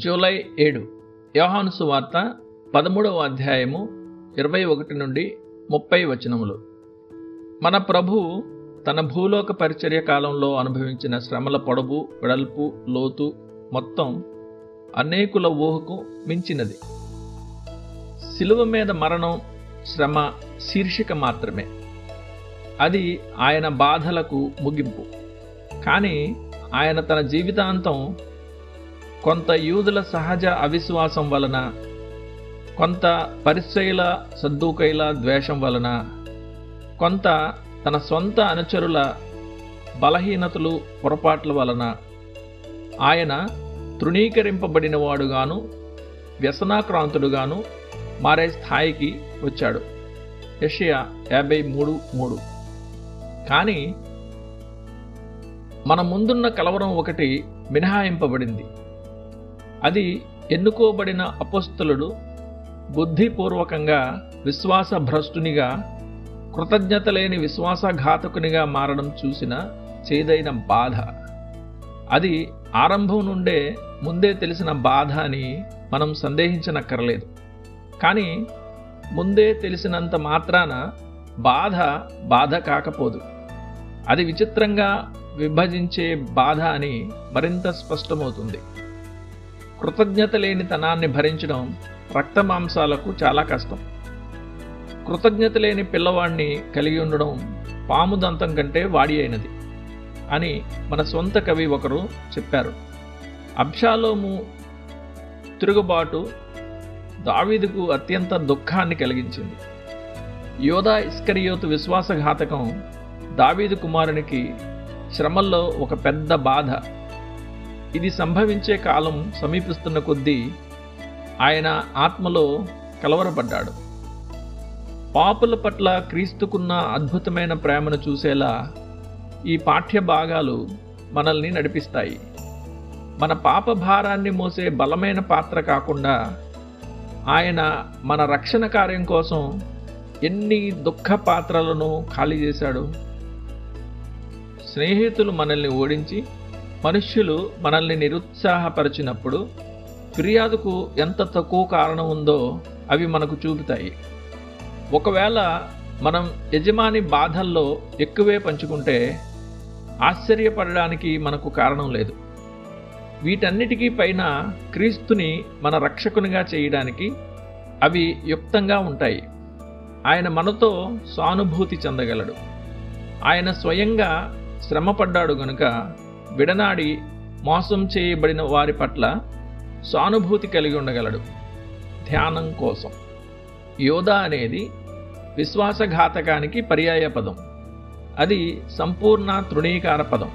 July 7 యోహాను సువార్త 13వ అధ్యాయము 21 నుండి 30 వచనములు. మన ప్రభువు తన భూలోక పరిచర్య కాలంలో అనుభవించిన శ్రమల పొడవు, వెడల్పు, లోతు మొత్తం అనేకుల ఊహకు మించినది. శిలువ మీద మరణం, శ్రమ శీర్షిక మాత్రమే. అది ఆయన బాధలకు ముగింపు. కానీ ఆయన తన జీవితాంతం కొంత యూదుల సహజ అవిశ్వాసం వలన, కొంత పరిసయ్యుల సద్దూకయ్యుల ద్వేషం వలన, కొంత తన సొంత అనుచరుల బలహీనతలు, పొరపాట్ల వలన ఆయన తృణీకరింపబడినవాడుగాను, వ్యసనాక్రాంతుడుగాను మారే స్థాయికి వచ్చాడు. యెషయా 53:3. కానీ మన ముందున్న కలవరం ఒకటి మినహాయింపబడింది. అది ఎన్నుకోబడిన అపొస్తలుడు బుద్ధిపూర్వకంగా విశ్వాసభ్రష్టునిగా, కృతజ్ఞత లేని విశ్వాసఘాతకునిగా మారడం చూసిన చేదైన బాధ. అది ఆరంభం నుండే ముందే తెలిసిన బాధ అని మనం సందేహించనక్కర్లేదు. కానీ ముందే తెలిసినంత మాత్రాన బాధ కాకపోదు. అది విచిత్రంగా విభజించే బాధ అని మరింత స్పష్టమవుతుంది. కృతజ్ఞత లేని తనాన్ని భరించడం రక్తమాంసాలకు చాలా కష్టం. కృతజ్ఞత లేని పిల్లవాడిని కలిగి ఉండడం పాము దంతం కంటే వాడి అయినది అని మన సొంత కవి ఒకరు చెప్పారు. అబ్షాలోము తిరుగుబాటు దావీదుకు అత్యంత దుఃఖాన్ని కలిగించింది. యోధా ఇస్కరియోతు విశ్వాసఘాతకం దావీదు కుమారునికి శ్రమల్లో ఒక పెద్ద బాధ. ఇది సంభవించే కాలం సమీపిస్తున్న కొద్దీ ఆయన ఆత్మలో కలవరపడ్డాడు. పాపుల పట్ల క్రీస్తుకున్న అద్భుతమైన ప్రేమను చూసేలా ఈ పాఠ్య భాగాలు మనల్ని నడిపిస్తాయి. మన పాప భారాన్ని మోసే బలమైన పాత్ర కాకుండా ఆయన మన రక్షణ కార్యం కోసం ఎన్ని దుఃఖ పాత్రలను ఖాళీ చేశాడు. స్నేహితులు మనల్ని ఓడించి, మనుష్యులు మనల్ని నిరుత్సాహపరిచినప్పుడు ఫిర్యాదుకు ఎంత తక్కువ కారణం ఉందో అవి మనకు చూపుతాయి. ఒకవేళ మనం యజమాని బాధల్లో ఎక్కువే పంచుకుంటే ఆశ్చర్యపడడానికి మనకు కారణం లేదు. వీటన్నిటికీ పైన క్రీస్తుని మన రక్షకునిగా చేయడానికి అవి యుక్తంగా ఉంటాయి. ఆయన మనతో సానుభూతి చెందగలడు. ఆయన స్వయంగా శ్రమపడ్డాడు గనుక విడనాడి మోసం చేయబడిన వారి పట్ల సానుభూతి కలిగి ఉండగలడు. ధ్యానం కోసం యోధా అనేది విశ్వాసఘాతకానికి పర్యాయ పదం. అది సంపూర్ణ తృణీకార పదం.